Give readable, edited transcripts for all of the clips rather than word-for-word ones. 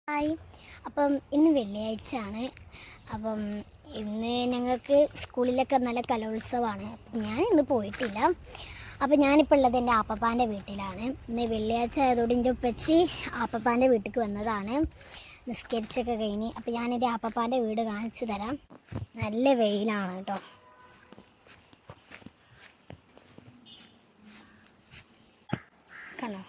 Hi. അപ്പം ഇന്ന് വെള്ളിയാഴ്ചയാണ്. അപ്പം ഇന്ന് ഞങ്ങൾക്ക് സ്കൂളിലൊക്കെ നല്ല കലോത്സവമാണ്. അപ്പം ഞാൻ ഇന്ന് പോയിട്ടില്ല. അപ്പം ഞാനിപ്പോൾ ഉള്ളത് എൻ്റെ ആപ്പപ്പാൻ്റെ വീട്ടിലാണ്. ഇന്ന് വെള്ളിയാഴ്ച ആയതോടെ എൻ്റെ ഉപ്പച്ചി ആപ്പപ്പാൻ്റെ വീട്ടിലേക്ക് വന്നതാണ്. നിസ്കരിച്ചൊക്കെ കഴിഞ്ഞ് അപ്പം ഞാനെൻ്റെ ആപ്പപ്പാൻ്റെ വീട് കാണിച്ചു തരാം. നല്ല വെയിലാണ് കേട്ടോ. കണ്ടോ?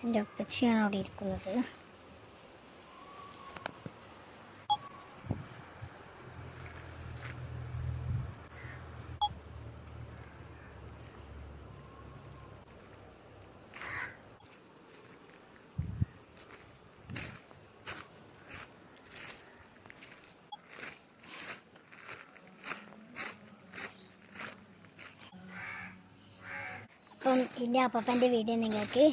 എൻ്റെ ഉപ്പച്ചിയാണ് അവിടെ ഇരിക്കുന്നത്. അപ്പം എൻ്റെ അപ്പപ്പൻ്റെ വീഡിയോ നിങ്ങൾക്ക്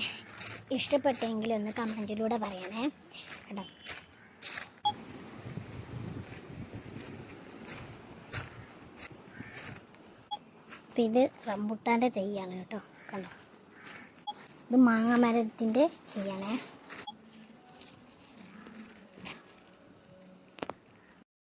ഇഷ്ടപ്പെട്ടെങ്കിൽ ഒന്ന് കമൻറ്റിലൂടെ പറയണേ കേട്ടോ. അപ്പം ഇത് റംബുട്ടാൻ്റെ തൈയാണ് കേട്ടോ. കണ്ടോ, ഇത് മാങ്ങ മരത്തിൻ്റെ തൈയാണേ.